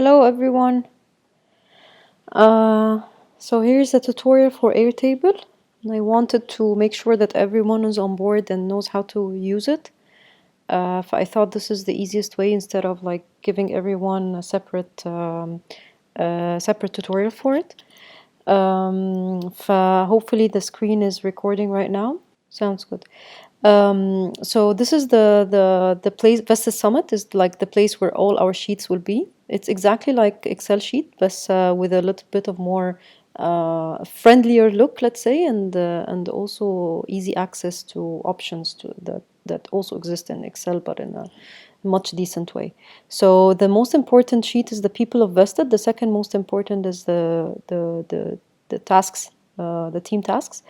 Hello everyone. Uh, so here's a tutorial for Airtable. I wanted to make sure that everyone is on board and knows how to use it. I thought this is the easiest way instead of like giving everyone a separate tutorial for it. Hopefully the screen is recording right now. Sounds good. So this is the place. Vestas Summit is like the place where all our sheets will be. It's exactly like Excel sheet, but with a little bit of more friendlier look, let's say, and also easy access to options that also exist in Excel, but in a much decent way. So the most important sheet is the people of Vested. The second most important is the tasks, the team tasks.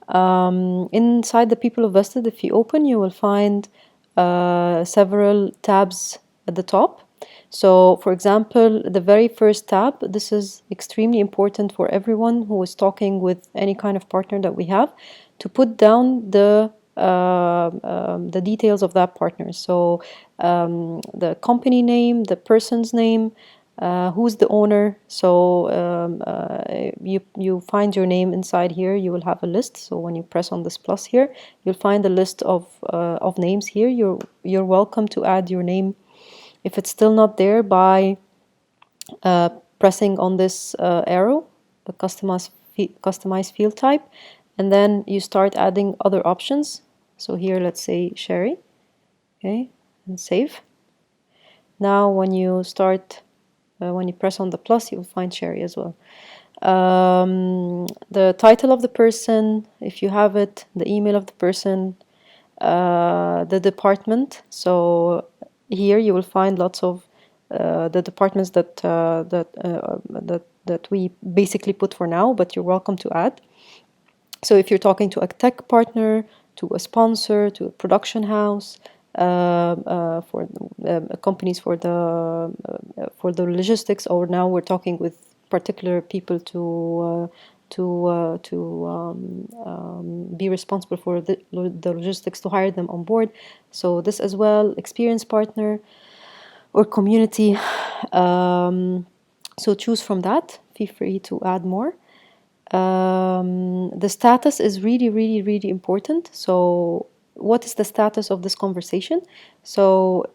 Inside the people of Vested, if you open, you will find several tabs at the top. So, for example, the very first tab, this is extremely important for everyone who is talking with any kind of partner that we have, to put down the details of that partner. So, the company name, the person's name, who's the owner. So you find your name inside here. You will have a list. So when you press on this plus here, you'll find a list of names here. You're welcome to add your name if it's still not there by pressing on this arrow, the customize field type, and then you start adding other options. So here, let's say Sherry, okay, and save. Now when you press on the plus, you'll find Sherry as well. The title of the person, if you have it, the email of the person, the department. So here you will find lots of the departments that we basically put for now, but you're welcome to add. So if you're talking to a tech partner, to a sponsor, to a production house, for companies for the logistics, or now we're talking with particular people to be responsible for the logistics, to hire them on board. So this as well, experience partner or community. So choose from that. Feel free to add more. The status is really important. So what is the status of this conversation? So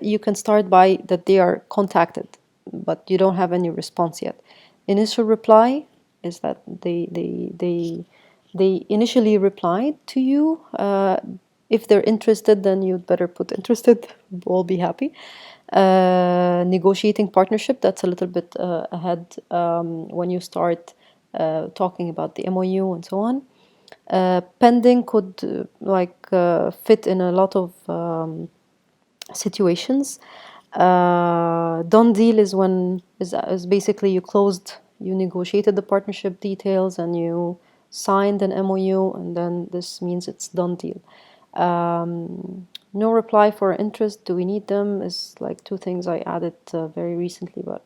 you can start by that they are contacted, but you don't have any response yet. Initial reply is that they initially replied to you. If they're interested, then you'd better put interested. We'll be happy. Negotiating partnership, that's a little bit ahead when you start talking about the MOU and so on. Pending could fit in a lot of situations. Done deal is when is basically you negotiated the partnership details and you signed an MOU, and then this means it's done deal. No reply for interest. Do we need them? Is like two things I added very recently, but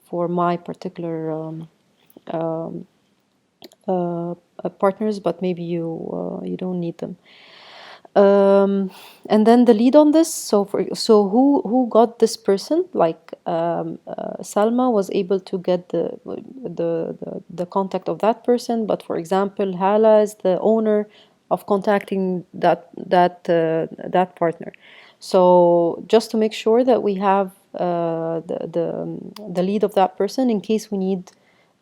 for my particular partners, but maybe you don't need them. And then the lead on this. So who got this person? Like Salma was able to get the contact of that person, but for example, Hala is the owner of contacting that partner. So just to make sure that we have the lead of that person in case we need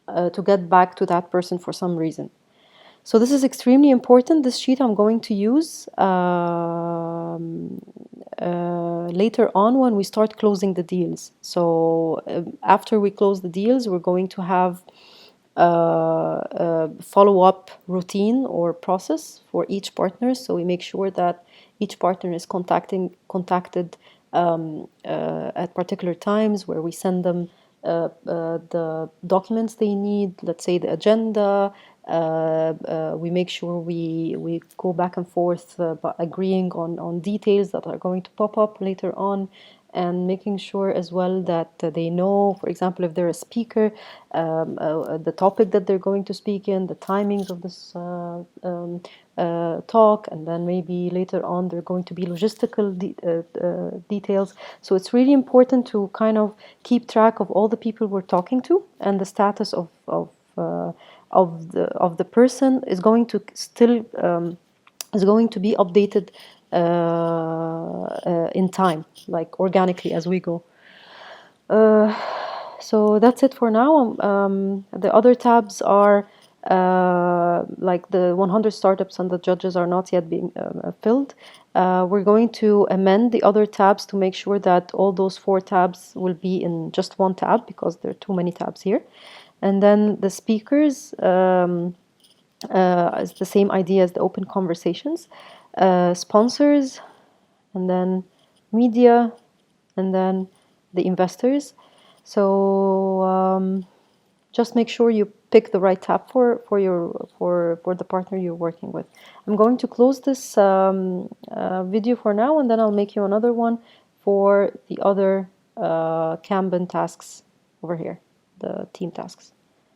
to get back to that person for some reason. So this is extremely important. This sheet I'm going to use later on when we start closing the deals. So after we close the deals, we're going to have a follow-up routine or process for each partner. So we make sure that each partner is contacted at particular times, where we send them the documents they need, let's say the agenda. We make sure we go back and forth by agreeing on details that are going to pop up later on. and making sure as well that they know, for example, if they're a speaker, the topic that they're going to speak in, the timings of this talk, and then maybe later on there are going to be logistical details. So it's really important to kind of keep track of all the people we're talking to, and the status of the person is going to still is going to be updated in time, like organically as we go. Uh, so that's it for now. The other tabs are like the 100 startups and the judges are not yet being filled. We're going to amend the other tabs to make sure that all those 4 tabs will be in just one tab, because there are too many tabs here. And then the speakers is the same idea as the open conversations. Sponsors, and then media, and then the investors. So just make sure you pick the right tab for the partner you're working with. I'm going to close this video for now, and then I'll make you another one for the other Kanban tasks over here, the team tasks.